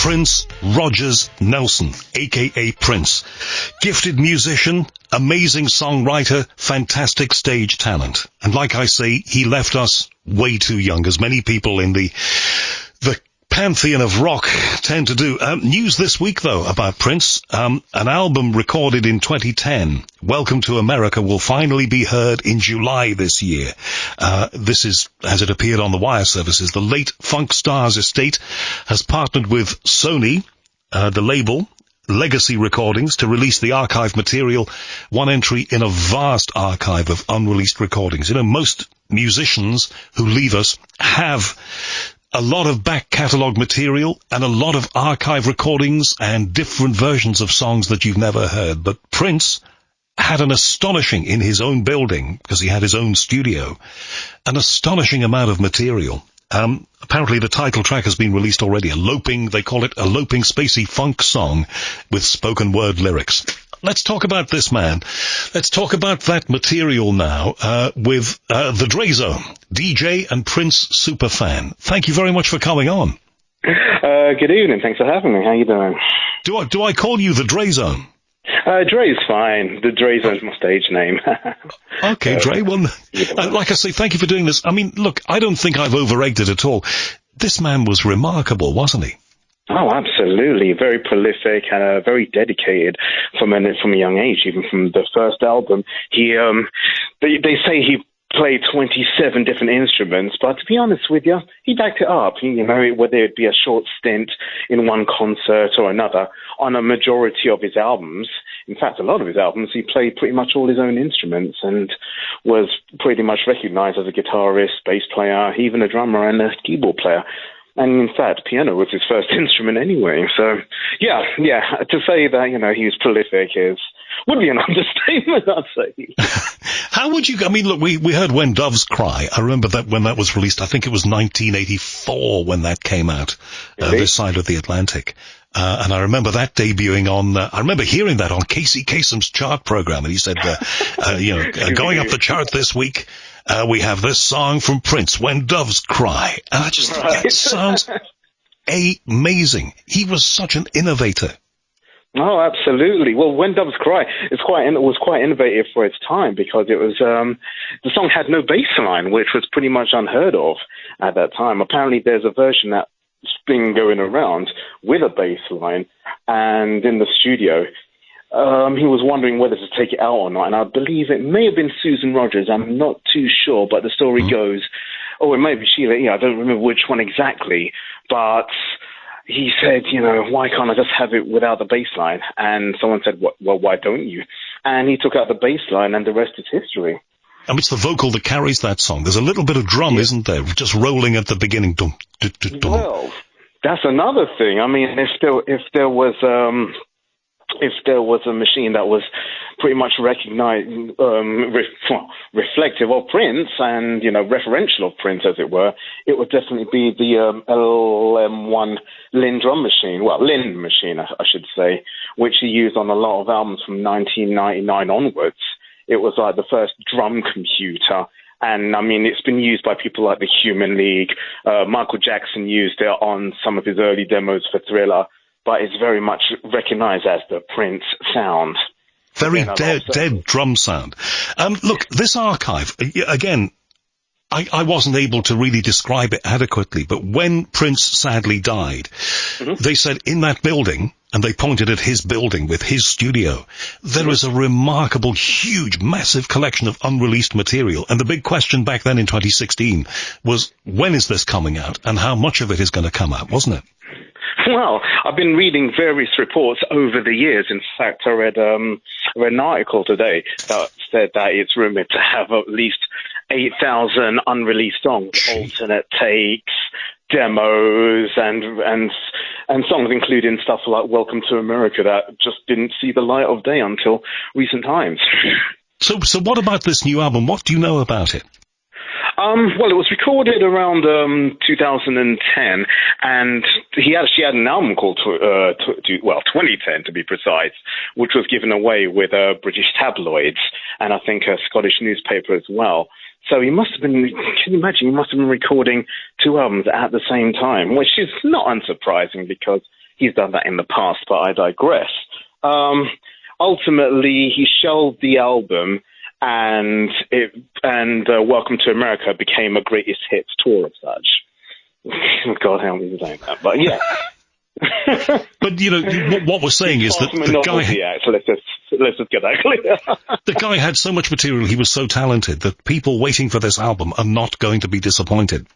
Prince Rogers Nelson, a.k.a. Prince. Gifted musician, amazing songwriter, fantastic stage talent. And like I say, he left us way too young, as many people in the pantheon of rock tend to do. News this week, though, about Prince. An album recorded in 2010, Welcome to America, will finally be heard in July this year. This is, as it appeared on the wire services, the late Funk Stars estate has partnered with Sony, the label, Legacy Recordings, to release the archive material, one entry in a vast archive of unreleased recordings. You know, most musicians who leave us have a lot of back catalogue material and a lot of archive recordings and different versions of songs that you've never heard. But Prince had an astonishing, in his own building, because he had his own studio, an astonishing amount of material. Apparently the title track has been released already, they call it a loping spacey funk song with spoken word lyrics. Let's talk about this man. Let's talk about that material now with the DreZone, DJ and Prince superfan. Thank you very much for coming on. Good evening. Thanks for having me. How you doing? Do I call you the DreZone? Dre's fine. The DreZone's my stage name. Okay, Dre. Well, like I say, thank you for doing this. I mean, look, I don't think I've over-egged it at all. This man was remarkable, wasn't he? Oh, absolutely. Very prolific and very dedicated from a young age, even from the first album. He, they say he played 27 different instruments, but to be honest with you, he backed it up. You know, whether it be a short stint in one concert or another, on a majority of his albums, in fact, a lot of his albums, he played pretty much all his own instruments and was pretty much recognized as a guitarist, bass player, even a drummer and a keyboard player. And in fact, piano was his first instrument anyway. So, yeah, to say that, you know, he was prolific would be an understatement, I'd say. How would you, I mean, look, we heard When Doves Cry. I remember that when that was released. I think it was 1984 when that came out, this side of the Atlantic. And I remember that debuting on, I remember hearing that on Casey Kasem's chart program. And he said, going up the chart this week, we have this song from Prince, When Doves Cry. And I just think that sounds amazing. He was such an innovator. Oh, absolutely. Well, When Doves Cry was quite innovative for its time because it was the song had no bass line, which was pretty much unheard of at that time. Apparently, there's a version that's been going around with a bass line, and in the studio, he was wondering whether to take it out or not. And I believe it may have been Susan Rogers. I'm not too sure, but the story goes, it may be Sheila. Yeah, I don't remember which one exactly, but he said, you know, why can't I just have it without the bass line? And someone said, well, why don't you? And he took out the bass line, and the rest is history. And it's the vocal that carries that song. There's a little bit of drum, isn't there? Just rolling at the beginning. Dum, dum, dum, dum. Well, that's another thing. I mean, if there was a machine that was pretty much recognized, reflective of Prince and, you know, referential of Prince, as it were, it would definitely be the LM1 Linn drum machine. Well, Linn machine, I should say, which he used on a lot of albums from 1999 onwards. It was like the first drum computer. And, I mean, it's been used by people like the Human League. Michael Jackson used it on some of his early demos for Thriller. But it's very much recognized as the Prince sound. Very dead drum sound. Look, this archive, again, I wasn't able to really describe it adequately, but when Prince sadly died, they said in that building, and they pointed at his building with his studio, there is a remarkable, huge, massive collection of unreleased material. And the big question back then in 2016 was, when is this coming out, and how much of it is going to come out, wasn't it? Well, I've been reading various reports over the years. In fact, I read an article today that said that it's rumored to have at least 8,000 unreleased songs, alternate takes, demos, and songs including stuff like Welcome to America that just didn't see the light of day until recent times. So what about this new album? What do you know about it? Well, it was recorded around 2010, and he actually had an album called 2010 to be precise, which was given away with British tabloids and I think a Scottish newspaper as well. So he must have been, can you imagine, he must have been recording two albums at the same time, which is not unsurprising because he's done that in the past, but I digress. Ultimately, he shelved the album, and Welcome to America became a greatest hits tour of such. God, how many saying that? But yeah. But what we're saying is that the guy. Let's just get that clear. The guy had so much material. He was so talented that people waiting for this album are not going to be disappointed.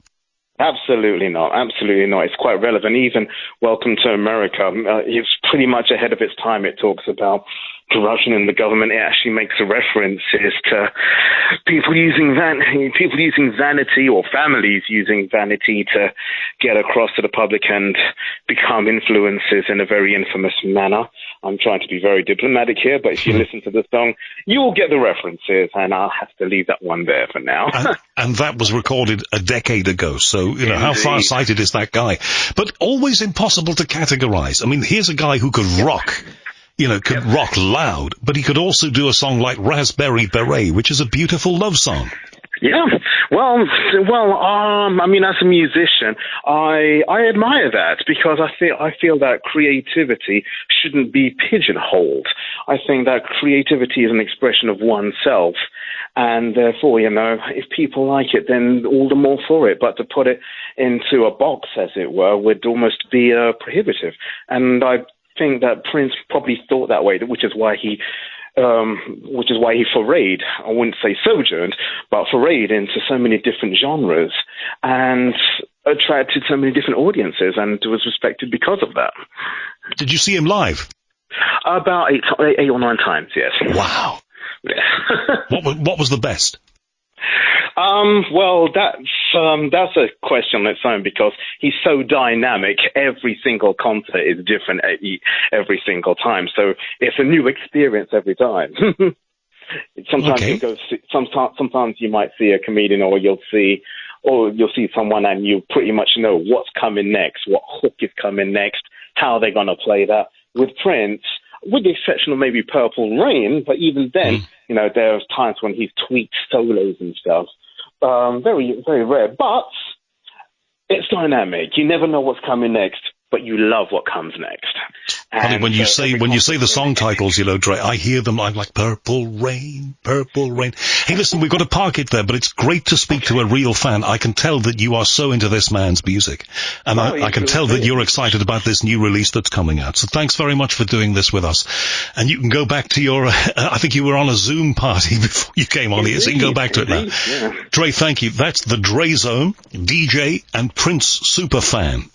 Absolutely not. Absolutely not. It's quite relevant. Even Welcome to America, it's pretty much ahead of its time. It talks about corruption in the government. It actually makes references to people using vanity, or families using vanity to get across to the public and become influencers in a very infamous manner. I'm trying to be very diplomatic here, but if you listen to the song, you will get the references, and I'll have to leave that one there for now. And that was recorded a decade ago, so, how far-sighted is that guy? But always impossible to categorize. I mean, here's a guy who could rock, could rock loud, but he could also do a song like Raspberry Beret, which is a beautiful love song. Yeah, well, I mean, as a musician, I admire that, because I feel that creativity shouldn't be pigeonholed. I think that creativity is an expression of oneself, and therefore, if people like it, then all the more for it. But to put it into a box, as it were, would almost be prohibitive. And I think that Prince probably thought that way, which is why he forayed, I wouldn't say sojourned, but forayed into so many different genres and attracted so many different audiences, and was respected because of that. Did you see him live? About eight or nine times, yes. Wow. Yeah. What was the best? Well, that's a question on its own, because he's so dynamic. Every single concert is different every single time, so it's a new experience every time. Sometimes sometimes you might see a comedian, or you'll see someone, and you pretty much know what's coming next, what hook is coming next, how they're going to play that. With Prince, with the exception of maybe Purple Rain, but even then, there's times when he's tweaked solos and stuff. Very, very rare, but it's dynamic. You never know what's coming next, but you love what comes next. And when you say the song titles, Dre, I hear them. I'm like, Purple Rain, Purple Rain. Hey, listen, we've got to park it there, but it's great to speak to a real fan. I can tell that you are so into this man's music, and I can tell that you're excited about this new release that's coming out. So thanks very much for doing this with us. And you can go back to your, I think you were on a Zoom party before you came on here, so you can go back to it now. Yeah. Dre, thank you. That's the DreZone, DJ and Prince superfan.